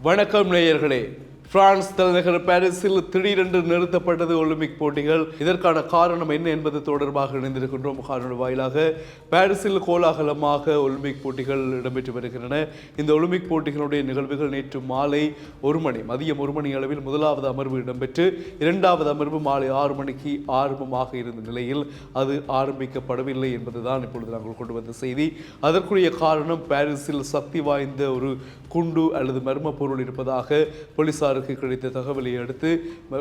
வணக்கம் நேயர்களே. பிரான்ஸ் தலைநகர் பாரிஸில் திடீரென்று நிறுத்தப்பட்டது ஒலிம்பிக் போட்டிகள். இதற்கான காரணம் என்ன என்பது தொடர்பாக இணைந்திருக்கின்றோம். காணொலி வாயிலாக பாரிஸில் கோலாகலமாக ஒலிம்பிக் போட்டிகள் இடம்பெற்று வருகின்றன. இந்த ஒலிம்பிக் போட்டிகளுடைய நிகழ்வுகள் நேற்று மாலை மதியம் 1 மணி அளவில் முதலாவது அமர்வு இடம்பெற்று இரண்டாவது அமர்வு மாலை 6 மணிக்கு ஆரம்பமாக இருந்த நிலையில் அது ஆரம்பிக்கப்படவில்லை என்பதுதான் இப்பொழுது நாங்கள் கொண்டு வந்த செய்தி. அதற்குரிய காரணம் பாரிஸில் சக்தி வாய்ந்த ஒரு குண்டு அல்லது மர்ம பொருள் இருப்பதாக போலீசாருக்கு கிடைத்த தகவலை அடுத்து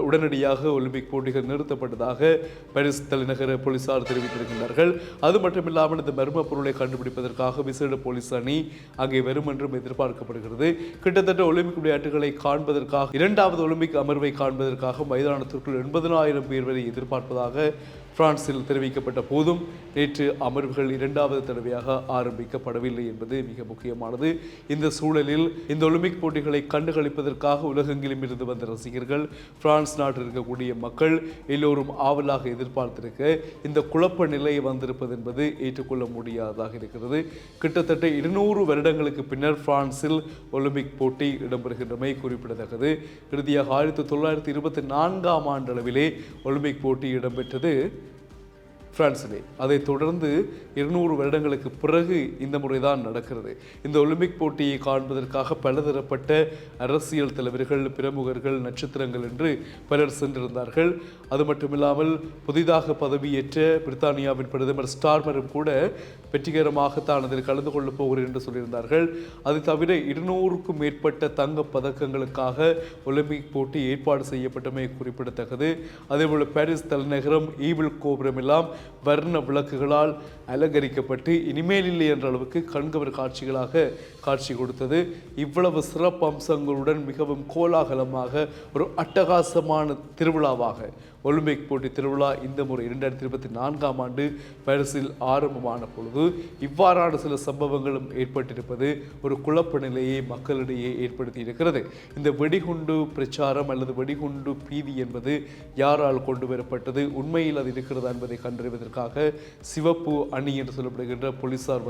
உடனடியாக ஒலிம்பிக் போட்டிகள் நிறுத்தப்பட்டதாக பாரிஸ் தலைநகர போலீசார் தெரிவித்திருக்கின்றார்கள். அது மட்டுமில்லாமல் இந்த மர்ம பொருளை கண்டுபிடிப்பதற்காக விசேட போலீஸ் அணி அங்கே வரும் என்றும் எதிர்பார்க்கப்படுகிறது. கிட்டத்தட்ட ஒலிம்பிக் விளையாட்டுகளை காண்பதற்காக இரண்டாவது ஒலிம்பிக் அமர்வை காண்பதற்காக மைதானத்திற்குள் 80,000 பேர் வரை எதிர்பார்ப்பதாக பிரான்சில் தெரிவிக்கப்பட்ட போதும் நேற்று அமர்வுகள் இரண்டாவது தடவையாக ஆரம்பிக்கப்படவில்லை என்பது மிக முக்கியமானது. இந்த சூழலில் இந்த ஒலிம்பிக் போட்டிகளை கண்டுகளிப்பதற்காக உலகெங்கிலும் இருந்து வந்த ரசிகர்கள், பிரான்ஸ் நாட்டில் இருக்கக்கூடிய மக்கள் எல்லோரும் ஆவலாக எதிர்பார்த்திருக்க இந்த குழப்ப நிலை வந்திருப்பது என்பது ஏற்றுக்கொள்ள முடியாததாக இருக்கிறது. கிட்டத்தட்ட 200 வருடங்களுக்கு பின்னர் பிரான்சில் ஒலிம்பிக் போட்டி இடம்பெறுகின்றமை குறிப்பிடத்தக்கது. இறுதியாக 1924ஆம் ஆண்டளவிலே ஒலிம்பிக் போட்டி இடம்பெற்றது பிரான்சிலே. அதைத் தொடர்ந்து 200 வருடங்களுக்கு பிறகு இந்த முறைதான் நடக்கிறது. இந்த ஒலிம்பிக் போட்டியை காண்பதற்காக பலதரப்பட்ட அரசியல் தலைவர்கள், பிரமுகர்கள், நட்சத்திரங்கள் என்று பலர் சென்றிருந்தார்கள். அது மட்டுமில்லாமல் புதிதாக பதவியேற்ற பிரித்தானியாவின் பிரதமர் ஸ்டார்மரும் கூட வெற்றிகரமாக தான் அதில் கலந்து கொள்ளப் போகிறேன் என்று சொல்லியிருந்தார்கள். அது தவிர 200க்கும் மேற்பட்ட தங்க பதக்கங்களுக்காக ஒலிம்பிக் போட்டி ஏற்பாடு செய்யப்பட்டமை குறிப்பிடத்தக்கது. அதேபோல பாரிஸ் தலைநகரம் ஈபிள் கோபுரம் எல்லாம் வர்ண விளக்குகளால் அலங்கரிக்கப்பட்டு இனிமேல் இல்லை என்ற அளவுக்கு கண்கவர் காட்சிகளாக காட்சி கொடுத்தது. இவ்வளவு சிறப்பு அம்சங்களுடன் மிகவும் கோலாகலமாக ஒரு அட்டகாசமான திருவிழாவாக ஒலிம்பிக் போட்டி திருவிழா இந்த முறை 2024ஆம் ஆண்டு பாரிஸில் ஆரம்பமான பொழுது இவ்வாறான சில சம்பவங்களும் ஏற்பட்டிருப்பது ஒரு குழப்ப நிலையை மக்களிடையே ஏற்படுத்தி இருக்கிறது. இந்த வெடிகுண்டு பிரச்சாரம் அல்லது வெடிகுண்டு பீதி என்பது யாரால் கொண்டு வரப்பட்டது, உண்மையில் அது இருக்கிறதா என்பதை கண்டறிவதற்காக சிவப்பு அணி என்று சொல்லப்படுகின்ற போலீசார்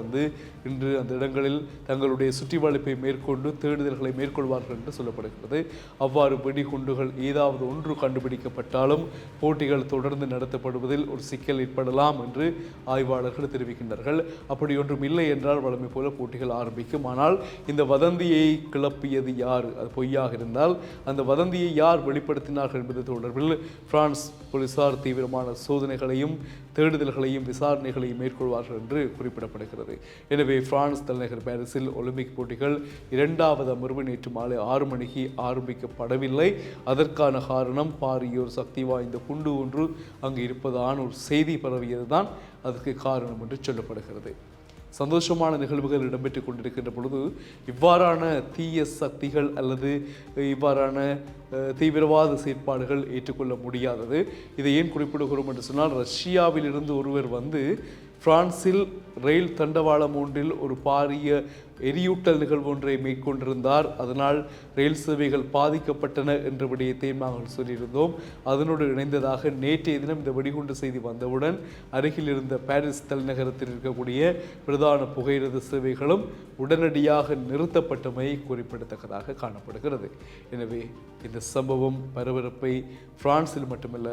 இன்று அந்த இடங்களில் தங்களுடைய சுற்றி வளைப்பை மேற்கொண்டு தேடுதல்களை மேற்கொள்வார்கள் என்று சொல்லப்படுகிறது. அவ்வாறு வெடிகுண்டுகள் ஏதாவது ஒன்று கண்டுபிடிக்கப்பட்டாலும் போட்டிகள் தொடர்ந்து நடத்தப்படுவதில் ஒரு சிக்கல் ஏற்படலாம் என்று ஆய்வாளர்கள் தெரிவிக்கின்றார்கள். அப்படி ஒன்றும் இல்லை என்றால் வழமை போல போட்டிகள் ஆரம்பிக்கும். ஆனால் இந்த வதந்தியை கிளப்பியது யார், அது பொய்யாக இருந்தால் அந்த வதந்தியை யார் வெளிப்படுத்தினார்கள் என்பது தொடர்பில் பிரான்ஸ் போலீசார் தீவிரமான சோதனைகளையும் தேடுதல்களையும் விசாரணைகளையும் மேற்கொள்வார்கள் என்று குறிப்பிடப்படுகிறது. எனவே பிரான்ஸ் தலைநகர் பாரிஸில் ஒலிம்பிக் போட்டிகள் இரண்டாவது அமர்வு நேற்று மாலை 6 மணிக்கு ஆரம்பிக்கப்படவில்லை. அதற்கான காரணம் பாரியோர் சக்தி வாய்ந்த குண்டு ஒன்று அங்கு இருப்பதான ஒரு செய்தி பரவியது தான் அதற்கு காரணம் என்று சொல்லப்படுகிறது. சந்தோஷமான நிகழ்வுகள் இடம்பெற்றுக் கொண்டிருக்கின்ற பொழுது இவ்வாறான தீய சக்திகள் அல்லது இவ்வாறான தீவிரவாத செயற்பாடுகள் ஏற்றுக்கொள்ள முடியாதது. இதை ஏன் குறிப்பிடுகிறோம் என்று சொன்னால், ரஷ்யாவில் இருந்து ஒருவர் பிரான்சில் ரயில் தண்டவாளம் ஒன்றில் ஒரு பாரிய எரியூட்டல் நிகழ்வு ஒன்றை மேற்கொண்டிருந்தார். அதனால் ரயில் சேவைகள் பாதிக்கப்பட்டன என்ற விடயத்தை நாங்கள் சொல்லியிருந்தோம். அதனோடு இணைந்ததாக நேற்றைய தினம் இந்த வெடிகுண்டு செய்தி வந்தவுடன் அருகில் இருந்த பாரிஸ் தலைநகரத்தில் இருக்கக்கூடிய பிரதான புகையிரத சேவைகளும் உடனடியாக நிறுத்தப்பட்டமை குறிப்பிடத்தக்கதாக காணப்படுகிறது. எனவே இந்த சம்பவம் பரபரப்பை பிரான்சில் மட்டுமல்ல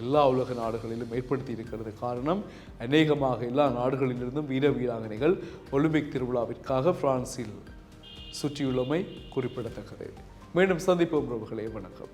எல்லா உலக நாடுகளிலும் ஏற்படுத்தி இருக்கிறது. காரணம், அநேகமாக எல்லா நாடுகளிலிருந்தும் வீர வீராங்கனைகள் ஒலிம்பிக் திருவிழாவிற்காக பிரான்சில் சுற்றியுள்ளமை குறிப்பிடத்தக்கது. மீண்டும் சந்திப்போம் உறவுகளே, வணக்கம்.